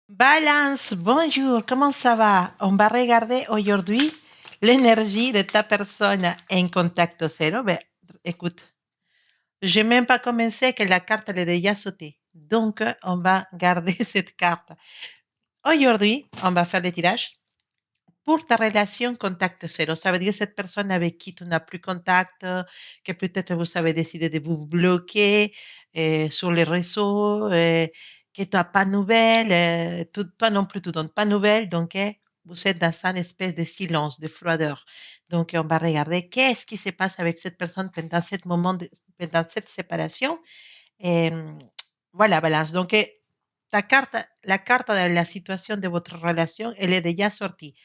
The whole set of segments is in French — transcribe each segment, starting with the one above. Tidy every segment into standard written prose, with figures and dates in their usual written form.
Balance, bonjour, comment ça va? On va regarder aujourd'hui l'énergie de ta personne en contact zéro. Ben, écoute, j'ai même pas commencé que la carte elle est déjà sautée. Donc, on va garder cette carte. Aujourd'hui, on va faire le tirage pour ta relation contact zéro. Ça veut dire cette personne avec qui tu n'as plus contact, que peut-être vous avez décidé de vous bloquer sur les réseaux, que tu n'as pas de nouvelles, toi non plus tu ne donnes pas de nouvelles, donc vous êtes dans une espèce de silence, de froideur. Donc on va regarder qu'est-ce qui se passe avec cette personne pendant ce moment, pendant cette séparation. Et, voilà, balance. Donc ta carte, la carte de la situation de votre relation, elle est déjà sortie.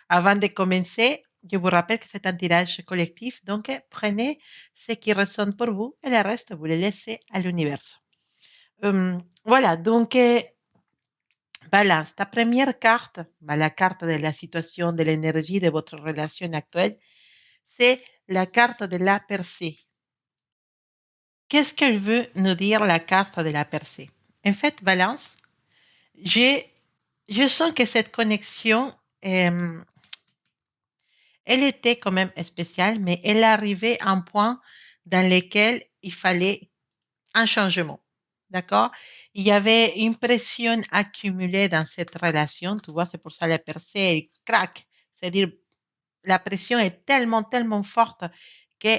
Avant de commencer, je vous rappelle que c'est un tirage collectif, donc prenez ce qui résonne pour vous et le reste, vous le laissez à l'univers. Voilà, donc balance, ta première carte, la carte de la situation, de l'énergie de votre relation actuelle, c'est la carte de la percée. Qu'est-ce qu'elle veut nous dire la carte de la percée? En fait, balance, j'ai, je sens que cette connexion, euh, elle était quand même spéciale, mais elle arrivait à un point dans lequel il fallait un changement. D'accord? Il y avait une pression accumulée dans cette relation. Tu vois, c'est pour ça la percée, elle craque. C'est-à-dire, la pression est tellement, tellement forte que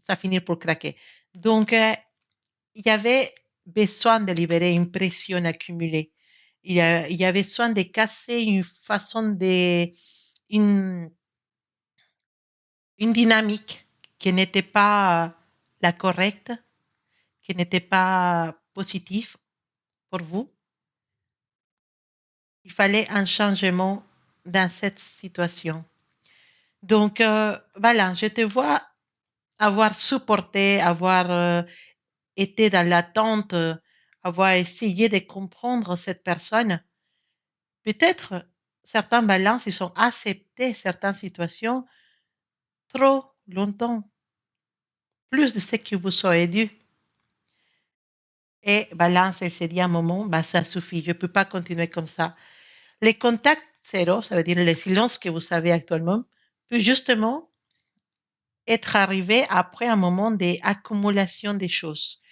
ça finit pour craquer. Donc, il y avait besoin de libérer une pression accumulée. Il y avait besoin de casser une façon de, une, une dynamique qui n'était pas la correcte, qui n'était pas positive pour vous. Il fallait un changement dans cette situation. Donc, voilà, je te vois avoir supporté, avoir été dans l'attente, avoir essayé de comprendre cette personne. Peut-être certains balances, ils ont accepté certaines situations trop longtemps, plus de ce que vous auriez dû. Et balance, elle s'est dit à un moment, bah, ça suffit, je ne peux pas continuer comme ça. Les contacts zéro, ça veut dire le silence que vous avez actuellement, peut justement être arrivé après un moment d'accumulation des choses.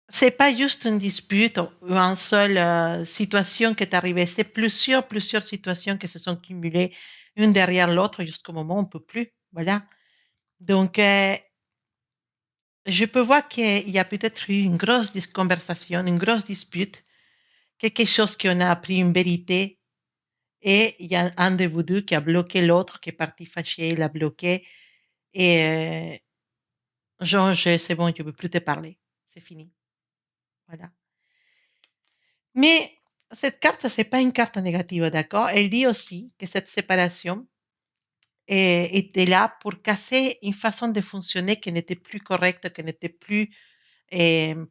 C'est pas juste une dispute ou une seule situation qui est arrivée, c'est plusieurs situations qui se sont cumulées une derrière l'autre jusqu'au moment où on ne peut plus. Voilà. Donc, je peux voir qu'il y a peut-être eu une grosse conversation, une grosse dispute, quelque chose qu'on a appris une vérité et il y a un de vous deux qui a bloqué l'autre, qui est parti fâché, il a bloqué et genre, c'est bon, je ne veux plus te parler. C'est fini. Voilà. Mais cette carte, ce n'est pas une carte négative, d'accord? Elle dit aussi que cette séparation était là pour casser une façon de fonctionner qui n'était plus correcte, qui n'était plus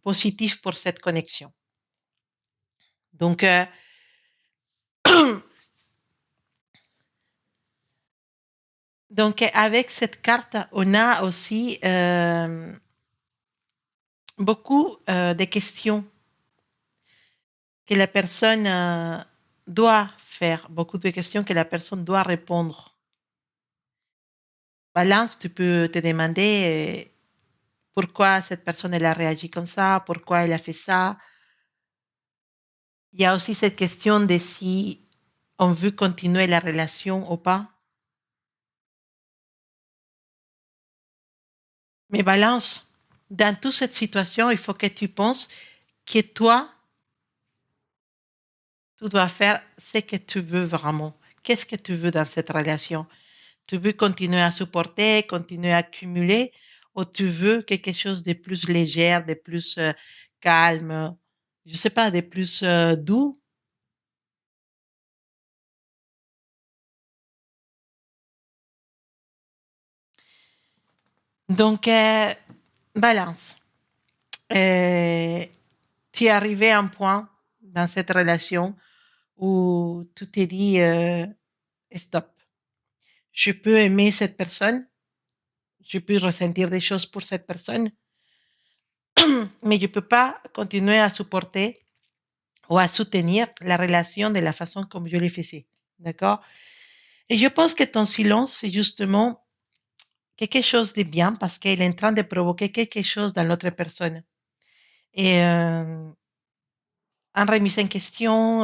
positive pour cette connexion. Donc, donc, avec cette carte, on a aussi beaucoup de questions que la personne doit faire, beaucoup de questions que la personne doit répondre. Balance, tu peux te demander pourquoi cette personne elle a réagi comme ça, pourquoi elle a fait ça. Il y a aussi cette question de si on veut continuer la relation ou pas. Mais balance, dans toute cette situation, il faut que tu penses que toi, tu dois faire ce que tu veux vraiment. Qu'est-ce que tu veux dans cette relation? Tu veux continuer à supporter, continuer à accumuler, ou tu veux quelque chose de plus léger, de plus calme, je ne sais pas, de plus doux? Donc, balance. Euh, tu es arrivé à un point dans cette relation où tu t'es dit stop. Je peux aimer cette personne, je peux ressentir des choses pour cette personne, mais je ne peux pas continuer à supporter ou à soutenir la relation de la façon comme je le faisais. D'accord? Et je pense que ton silence, c'est justement quelque chose de bien parce qu'il est en train de provoquer quelque chose dans l'autre personne. Et en remise en question,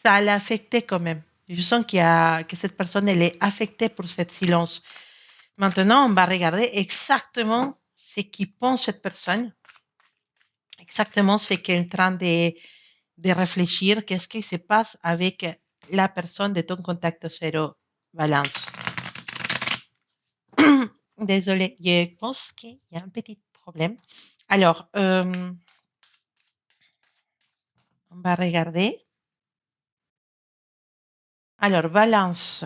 ça l'a affecté quand même. Je sens que cette personne, elle est affectée pour ce silence. Maintenant, on va regarder exactement ce qu'il pense cette personne, exactement ce qu'elle est en train de réfléchir, qu'est-ce qui se passe avec la personne de ton contact zéro balance. Désolée, je pense qu'il y a un petit problème. Alors, on va regarder. Alors, balance.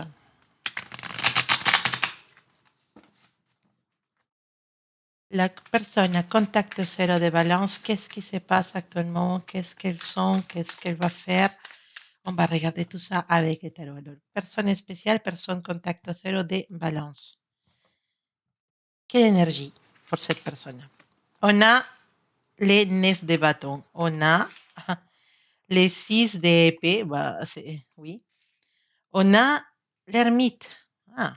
La personne à contact zéro de balance, qu'est-ce qui se passe actuellement? Qu'est-ce qu'elles sont? Qu'est-ce qu'elle va faire? On va regarder tout ça avec le tarot. Alors, personne spéciale, personne contact zéro de balance. Quelle énergie pour cette personne? On a les 9 de bâton. On a les 6 d'épée. Bah, oui. On a l'ermite. Ah.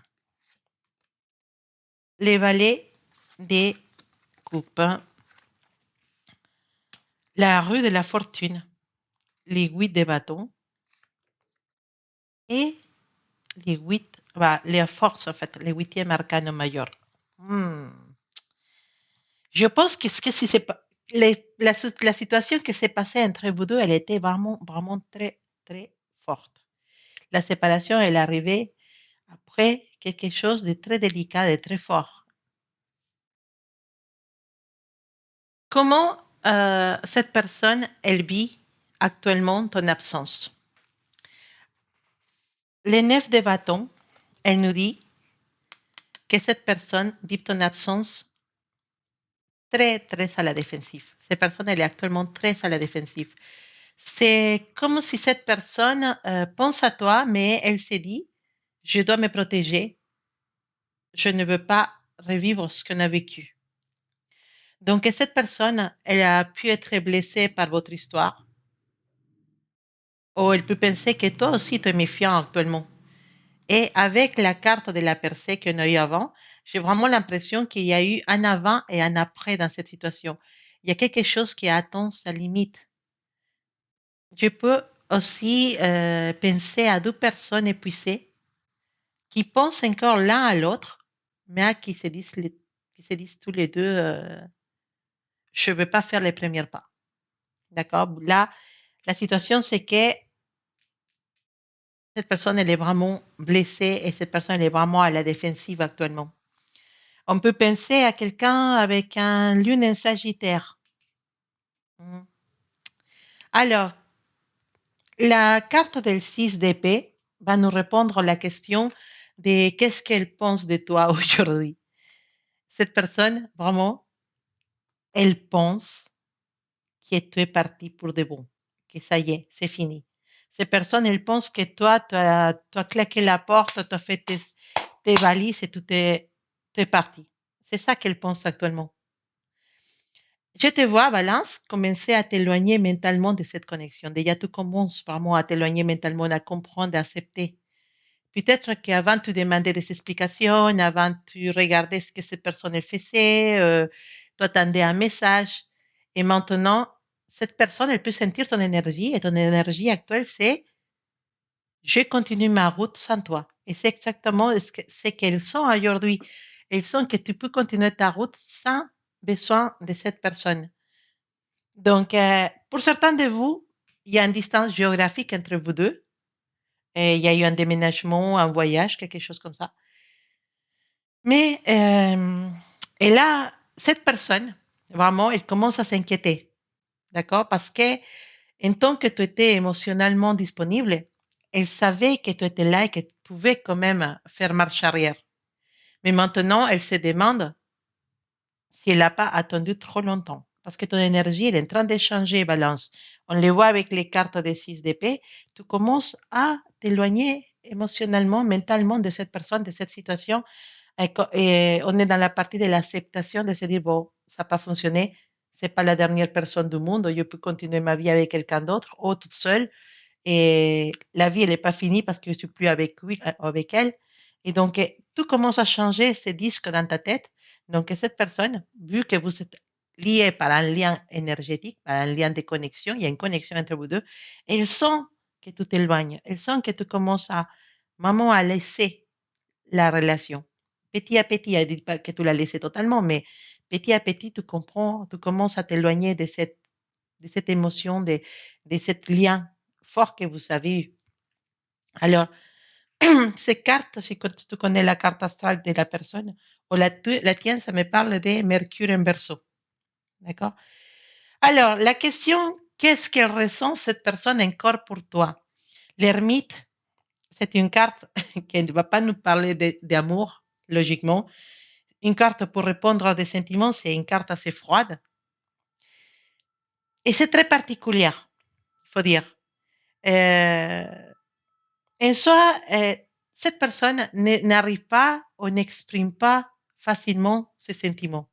Les valets des coupes. La rue de la fortune. Les 8 de bâton. Et les 8, bah, les forces, en fait, les 8e arcane majeur. Je pense que si c'est pas, la situation qui s'est passée entre vous deux, elle était vraiment, vraiment très, très forte. La séparation, elle est arrivée après quelque chose de très délicat, de très fort. Comment cette personne, elle vit actuellement ton absence? Les 9 de bâton, elle nous dit que cette personne vit ton absence très, très à la défensive. Cette personne, elle est actuellement très à la défensive. C'est comme si cette personne pense à toi, mais elle s'est dit, je dois me protéger, je ne veux pas revivre ce qu'on a vécu. Donc, cette personne, elle a pu être blessée par votre histoire, ou elle peut penser que toi aussi, tu es méfiant actuellement. Et avec la carte de la percée qu'on a eu avant, j'ai vraiment l'impression qu'il y a eu un avant et un après dans cette situation. Il y a quelque chose qui atteint sa limite. Je peux aussi penser à deux personnes épuisées qui pensent encore l'un à l'autre, mais qui se disent tous les deux, je ne veux pas faire les premiers pas. D'accord? Là, la situation, c'est que cette personne, elle est vraiment blessée et cette personne, elle est vraiment à la défensive actuellement. On peut penser à quelqu'un avec un lune en Sagittaire. Alors, la carte del 6 d'épée va nous répondre à la question de qu'est-ce qu'elle pense de toi aujourd'hui. Cette personne, vraiment, elle pense que tu es parti pour de bon, que ça y est, c'est fini. Cette personne, elle pense que toi, tu as claqué la porte, tu as fait tes valises et tu es parti. C'est ça qu'elle pense actuellement. Je te vois, Valence, commencer à t'éloigner mentalement de cette connexion. Déjà, tu commences vraiment à t'éloigner mentalement, à comprendre, à accepter. Peut-être qu'avant, tu demandais des explications, avant, tu regardais ce que cette personne elle faisait, tu attendais un message. Et maintenant, cette personne, elle peut sentir ton énergie et ton énergie actuelle, c'est je continue ma route sans toi. Et c'est exactement ce qu'elles sont aujourd'hui. Elles sont que tu peux continuer ta route sans besoin de cette personne. Donc, pour certains de vous, il y a une distance géographique entre vous deux. Et il y a eu un déménagement, un voyage, quelque chose comme ça. Mais, et là, cette personne, vraiment, elle commence à s'inquiéter. D'accord? Parce que, en tant que tu étais émotionnellement disponible, elle savait que tu étais là et que tu pouvais quand même faire marche arrière. Mais maintenant, elle se demande si elle n'a pas attendu trop longtemps. Parce que ton énergie, elle est en train de changer, Balance. On le voit avec les cartes des 6 d'épée. Tu commences à t'éloigner émotionnellement, mentalement de cette personne, de cette situation. Et on est dans la partie de l'acceptation, de se dire, bon, ça n'a pas fonctionné, c'est pas la dernière personne du monde, je peux continuer ma vie avec quelqu'un d'autre ou toute seule. Et la vie, elle n'est pas finie parce que je suis plus avec lui, avec elle. Et donc, tout commence à changer ces disques dans ta tête. Donc, cette personne, vu que vous êtes liés par un lien énergétique, par un lien de connexion, il y a une connexion entre vous deux, elle sent que tu t'éloignes, elle sent que tu commences à, maman, à laisser la relation. Petit à petit, elle ne dit pas que tu l'as laissé totalement, mais petit à petit, tu comprends, tu commences à t'éloigner de cette émotion, de ce lien fort que vous avez eu. Alors, ces cartes, si tu connais la carte astrale de la personne, ou la tienne, ça me parle de Mercure en Verseau. D'accord? Alors, la question, qu'est-ce qu'elle ressent cette personne encore pour toi? L'ermite, c'est une carte qui ne va pas nous parler d'amour, logiquement. Une carte pour répondre à des sentiments, c'est une carte assez froide. Et c'est très particulière, il faut dire. Euh, En soi, cette personne n'arrive pas ou n'exprime pas facilement ses sentiments.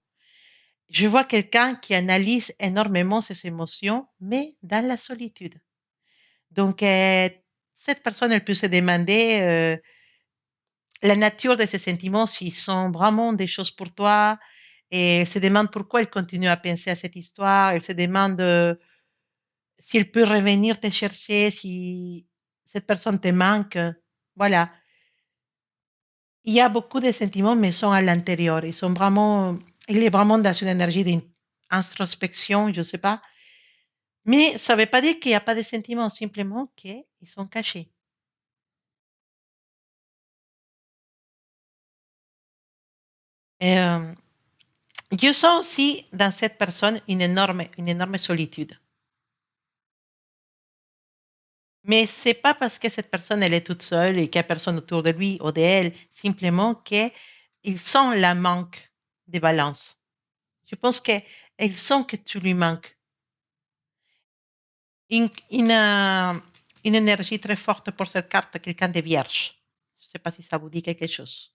Je vois quelqu'un qui analyse énormément ses émotions, mais dans la solitude. Donc, cette personne, elle peut se demander la nature de ses sentiments, s'ils sont vraiment des choses pour toi, et elle se demande pourquoi elle continue à penser à cette histoire, elle se demande s'il peut revenir te chercher, si cette personne te manque. Voilà. Il y a beaucoup de sentiments, mais sont à l'intérieur. Ils sont vraiment, il est vraiment dans une énergie d'introspection, je ne sais pas. Mais ça ne veut pas dire qu'il n'y a pas de sentiments, simplement qu'ils sont cachés. Et, je sens aussi dans cette personne une énorme solitude. Mais c'est pas parce que cette personne elle est toute seule et qu'il n'y a personne autour de lui ou d'elle, simplement qu'ils sent la manque de balance. Je pense qu'elle sent que tu lui manques. Une, une, euh, une énergie très forte pour cette carte, quelqu'un de vierge. Je ne sais pas si ça vous dit quelque chose.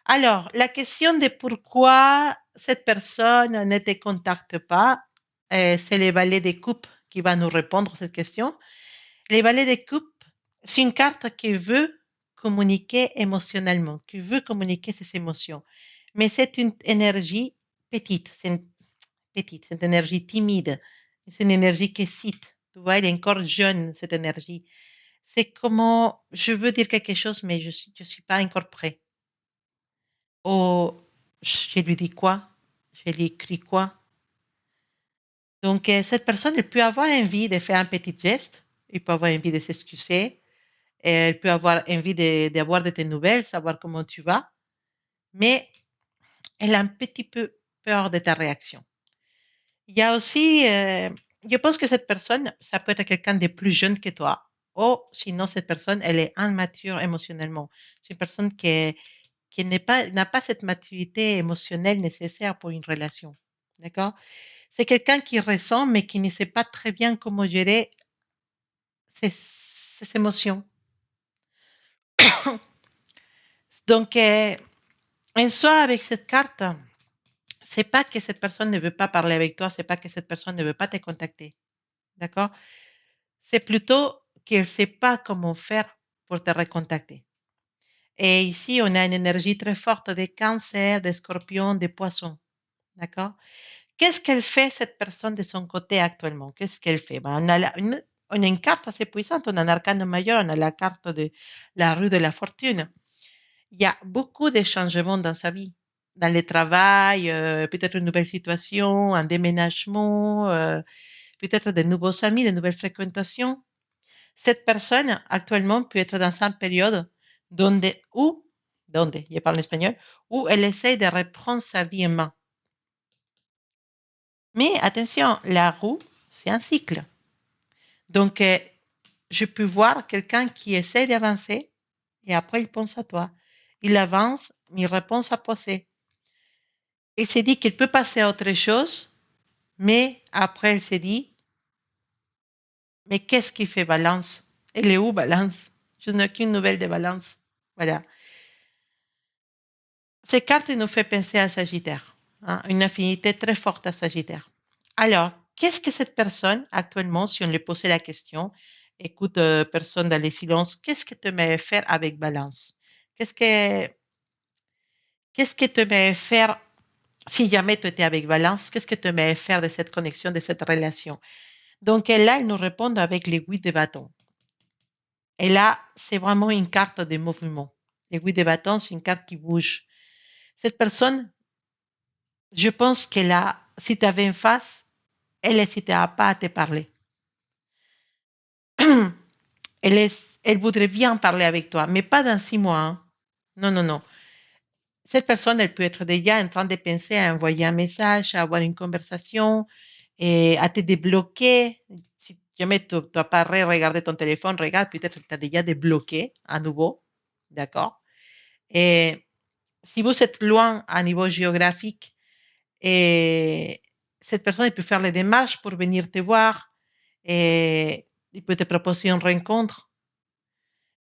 Alors, la question de pourquoi cette personne ne te contacte pas, c'est les valets des coupes qui va nous répondre à cette question. Les valets des coupes, c'est une carte qui veut communiquer émotionnellement, qui veut communiquer ses émotions. Mais c'est une énergie petite, c'est une énergie timide, c'est une énergie qui cite. Tu vois, elle est encore jeune, cette énergie. C'est comment je veux dire quelque chose, mais je suis pas encore prêt. Oh, je lui dis quoi? Je lui écris quoi? Donc, cette personne, elle peut avoir envie de faire un petit geste, elle peut avoir envie de s'excuser, elle peut avoir envie d'avoir de tes nouvelles, savoir comment tu vas, mais elle a un petit peu peur de ta réaction. Il y a aussi, je pense que cette personne, ça peut être quelqu'un de plus jeune que toi, ou sinon cette personne, elle est immature émotionnellement. C'est une personne qui n'a pas cette maturité émotionnelle nécessaire pour une relation. D'accord? C'est quelqu'un qui ressent, mais qui ne sait pas très bien comment gérer ses émotions. Donc, en soi, avec cette carte, c'est pas que cette personne ne veut pas parler avec toi, c'est pas que cette personne ne veut pas te contacter. D'accord? C'est plutôt qu'elle ne sait pas comment faire pour te recontacter. Et ici, on a une énergie très forte des cancers, des scorpions, des poissons. D'accord? Qu'est-ce qu'elle fait, cette personne, de son côté actuellement? Qu'est-ce qu'elle fait? Ben, on a une carte assez puissante, on a un arcane majeur, on a la carte de la rue de la fortune. Il y a beaucoup de changements dans sa vie, dans le travail, peut-être une nouvelle situation, un déménagement, peut-être de nouveaux amis, de nouvelles fréquentations. Cette personne, actuellement, peut être dans une période donde, je parle espagnol, où elle essaie de reprendre sa vie en main. Mais attention, la roue, c'est un cycle. Donc, je peux voir quelqu'un qui essaie d'avancer et après il pense à toi. Il avance, il répond à poser. Il se dit qu'il peut passer à autre chose, mais après il se dit, mais qu'est-ce qui fait balance? Elle est où balance? Je n'ai aucune nouvelle de balance. Voilà. Ces cartes nous fait penser à Sagittaire, hein, une affinité très forte à Sagittaire. Alors, qu'est-ce que cette personne, actuellement, si on lui posait la question, écoute, personne dans les silences, qu'est-ce que tu aimerais faire avec balance? Qu'est-ce que, qu'est-ce que tu aimerais faire si jamais tu étais avec balance? Qu'est-ce que tu aimerais faire de cette connexion, de cette relation? Donc, là, elle nous répond avec l'aiguille de bâton. Et là, c'est vraiment une carte de mouvement. L'aiguille de bâton, c'est une carte qui bouge. Cette personne, je pense qu'elle a, si tu avais une face, elle n'hésitera pas à te parler. Elle voudrait bien parler avec toi, mais pas dans 6 mois, hein. Non, non, non. Cette personne, elle peut être déjà en train de penser à envoyer un message, à avoir une conversation, et à te débloquer. Si jamais tu n'as pas regardé ton téléphone, regarde, peut-être que tu as déjà débloqué à nouveau. D'accord? Et si vous êtes loin à niveau géographique, et cette personne elle peut faire les démarches pour venir te voir et il peut te proposer une rencontre.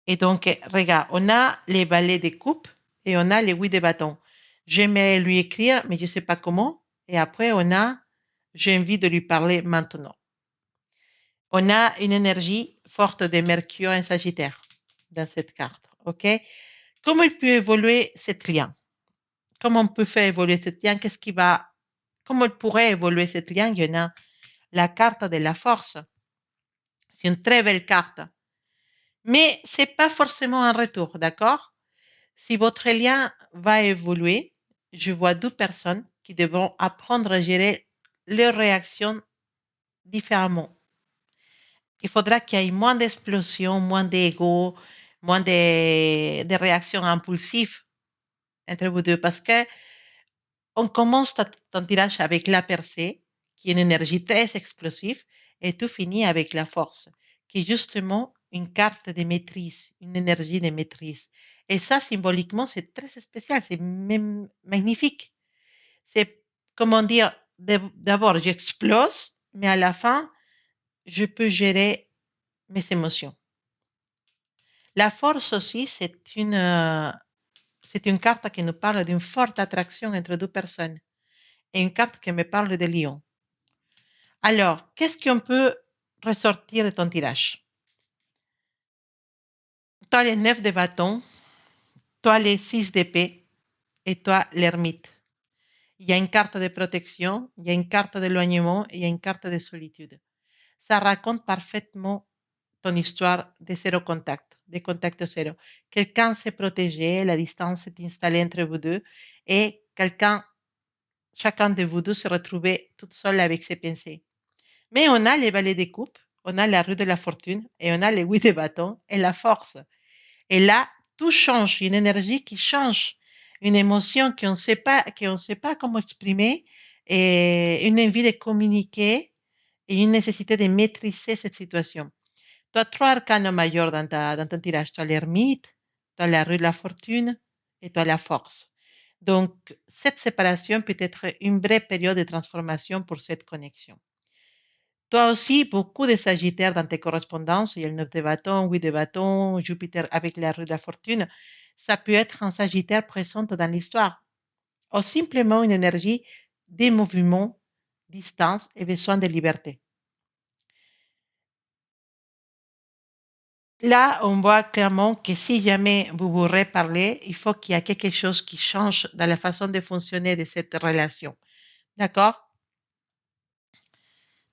Et donc, regarde, on a les balais de coupe et on a les oui de bâton. J'aimerais lui écrire, mais je ne sais pas comment. Et après, on a j'ai envie de lui parler maintenant. On a une énergie forte de Mercure en Sagittaire dans cette carte. OK? Comment il peut évoluer cette lien? Comment on peut faire évoluer cette lien? Comment il pourrait évoluer cette lien? Il y en a la carte de la force. C'est une très belle carte. Mais c'est pas forcément un retour, d'accord? Si votre lien va évoluer, je vois 2 personnes qui devront apprendre à gérer leurs réactions différemment. Il faudra qu'il y ait moins d'explosions, moins d'ego, moins de réactions impulsives entre vous deux parce que on commence ton tirage avec la percée, qui est une énergie très explosive, et tu finis avec la force, qui est justement une carte de maîtrise, une énergie de maîtrise. Et ça, symboliquement, c'est très spécial, c'est même magnifique. C'est, comment dire, d'abord, j'explose, mais à la fin, je peux gérer mes émotions. La force aussi, c'est une carte qui nous parle d'une forte attraction entre 2 personnes et une carte qui me parle de lion. Alors, qu'est-ce qu'on peut ressortir de ton tirage? Toi, les 9 de bâton, toi, les 6 d'épée et toi, l'ermite. Il y a une carte de protection, il y a une carte d'éloignement et il y a une carte de solitude. Ça raconte parfaitement ton histoire de zéro contact, de contact zéro. Quelqu'un s'est protégé, la distance s'est installée entre vous deux et chacun de vous deux se retrouvait toute seule avec ses pensées. Mais on a les valets des coupes, on a la rue de la fortune et on a les 8 de bâton et la force. Et là, tout change, une énergie qui change, une émotion qu'on ne sait pas comment exprimer et une envie de communiquer et une nécessité de maîtriser cette situation. Tu as 3 arcanes majeurs dans ton tirage. Tu as l'ermite, tu as la rue de la fortune et tu as la force. Donc, cette séparation peut être une vraie période de transformation pour cette connexion. Toi aussi, beaucoup de Sagittaires dans tes correspondances, il y a le 9 de bâton, 8 de bâton, Jupiter avec la rue de la fortune. Ça peut être un Sagittaire présente dans l'histoire ou simplement une énergie de mouvement, distance et besoin de liberté. Là, on voit clairement que si jamais vous vous reparlez, il faut qu'il y ait quelque chose qui change dans la façon de fonctionner de cette relation. D'accord?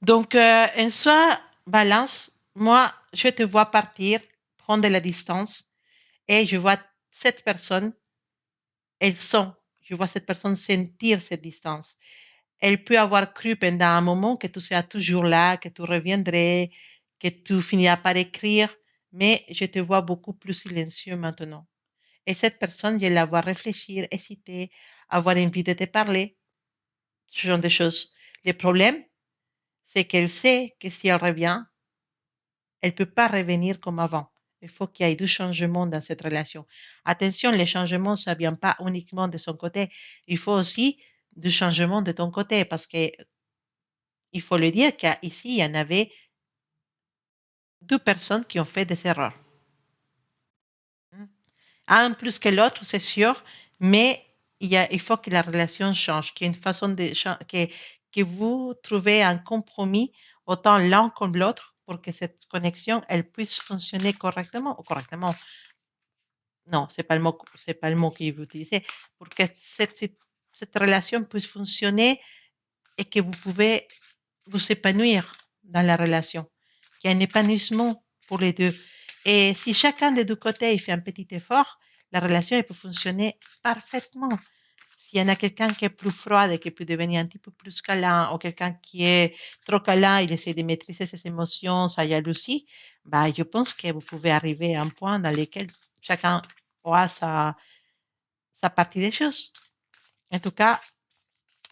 Donc, en soi, balance, moi, je te vois partir, prendre de la distance et je vois cette personne, elle sent, je vois cette personne sentir cette distance. Elle peut avoir cru pendant un moment que tu seras toujours là, que tu reviendrais, que tu finiras par écrire, mais je te vois beaucoup plus silencieux maintenant. Et cette personne, je la vois réfléchir, hésiter, avoir envie de te parler, ce genre de choses. Le problème, c'est qu'elle sait que si elle revient, elle ne peut pas revenir comme avant. Il faut qu'il y ait du changement dans cette relation. Attention, les changements, ça ne vient pas uniquement de son côté. Il faut aussi du changement de ton côté parce que il faut le dire qu'ici, il y en avait 2 personnes qui ont fait des erreurs. Un plus que l'autre, c'est sûr, mais il faut que la relation change, qu'il y ait une façon de qu'il que vous trouvez un compromis autant l'un comme l'autre pour que cette connexion, elle puisse fonctionner correctement ou correctement. Non, c'est pas le mot que vous utilisez, pour que cette relation puisse fonctionner et que vous pouvez vous épanouir dans la relation, qu'il y ait un épanouissement pour les deux. Et si chacun des deux côtés il fait un petit effort, la relation elle peut fonctionner parfaitement. S'il y en a quelqu'un qui est plus froid et qui peut devenir un petit peu plus câlin, ou quelqu'un qui est trop câlin, il essaie de maîtriser ses émotions, sa jalousie, bah, je pense que vous pouvez arriver à un point dans lequel chacun aura sa partie des choses. En tout cas,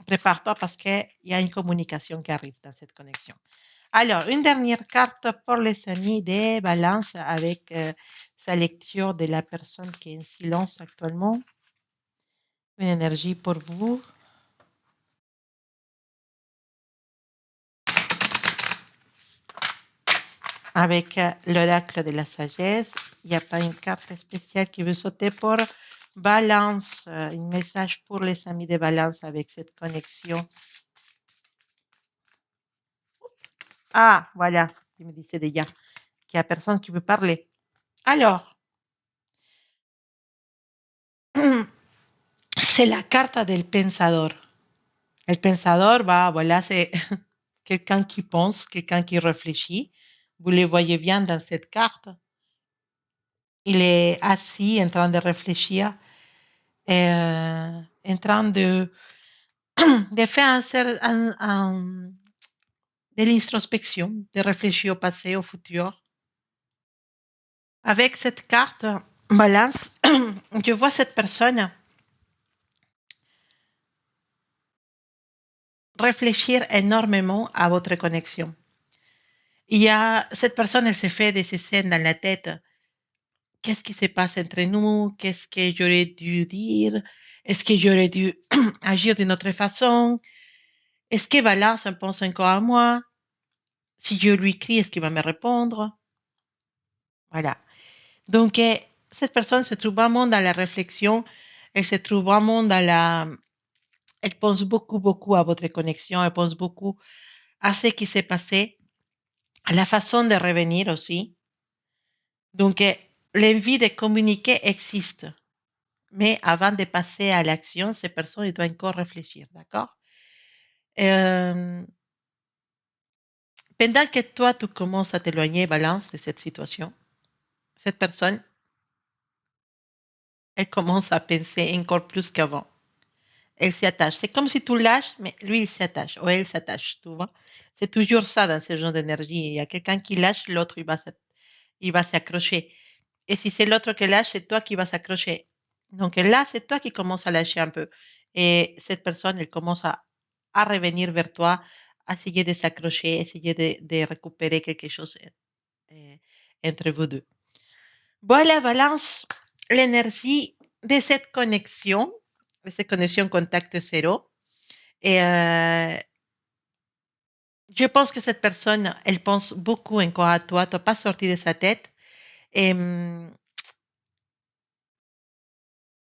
prépare-toi parce qu'il y a une communication qui arrive dans cette connexion. Alors, une dernière carte pour les amis des balances avec sa lecture de la personne qui est en silence actuellement. Une énergie pour vous. Avec l'oracle de la sagesse, il n'y a pas une carte spéciale qui veut sauter pour balance. Un message pour les amis de balance avec cette connexion. Ah, voilà, tu me disais déjà qu'il n'y a personne qui veut parler. Alors, c'est la carte del pensador. El pensador, bah, voilà, c'est quelqu'un qui pense, quelqu'un qui réfléchit. Vous le voyez bien dans cette carte. Il est assis en train de réfléchir, en train de faire de l'introspection, de réfléchir au passé, au futur. Avec cette carte balance, je vois cette personne réfléchir énormément à votre connexion. Il y a cette personne, elle se fait des scènes dans la tête. Qu'est-ce qui se passe entre nous? Qu'est-ce que j'aurais dû dire? Est-ce que j'aurais dû agir d'une autre façon? Est-ce que Valence pense encore à moi? Si je lui écris, est-ce qu'il va me répondre? Voilà. Donc, cette personne se trouve vraiment dans la réflexion, elle se trouve vraiment dans la... Elle pense beaucoup, beaucoup à votre connexion, elle pense beaucoup à ce qui s'est passé, à la façon de revenir aussi. Donc, l'envie de communiquer existe. Mais avant de passer à l'action, ces personnes doivent encore réfléchir, d'accord? Euh, Pendant que toi, tu commences à t'éloigner, balance, de cette situation, cette personne, elle commence à penser encore plus qu'avant. Elle s'y attache. C'est comme si tu lâches, mais lui, il s'attache, ou elle s'attache, tu vois. C'est toujours ça dans ce genre d'énergie. Il y a quelqu'un qui lâche, l'autre, il va s'accrocher. Et si c'est l'autre qui lâche, c'est toi qui vas s'accrocher. Donc là, c'est toi qui commences à lâcher un peu. Et cette personne, elle commence à revenir vers toi, à essayer de s'accrocher, essayer de récupérer quelque chose euh, entre vous deux. Voilà, balance l'énergie de cette connexion contact zéro. Et je pense que cette personne, elle pense beaucoup encore à toi, tu n'as pas sorti de sa tête. Et,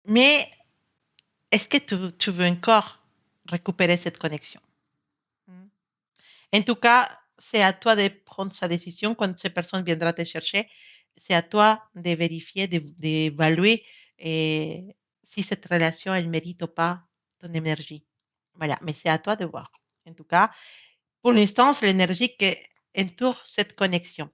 mais est-ce que tu veux encore récupérer cette connexion? En tout cas, c'est à toi de prendre sa décision quand cette personne viendra te chercher. C'est à toi de vérifier, d'évaluer si cette relation, elle mérite ou pas ton énergie. Voilà, mais c'est à toi de voir. En tout cas, pour l'instant, c'est l'énergie qui entoure cette connexion.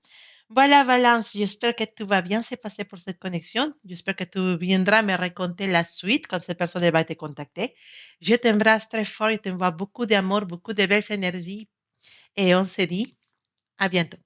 Voilà, Valence, j'espère que tout va bien se passer pour cette connexion. J'espère que tu viendras me raconter la suite quand cette personne va te contacter. Je t'embrasse très fort et t'envoie beaucoup d'amour, beaucoup de belles énergies et on se dit à bientôt.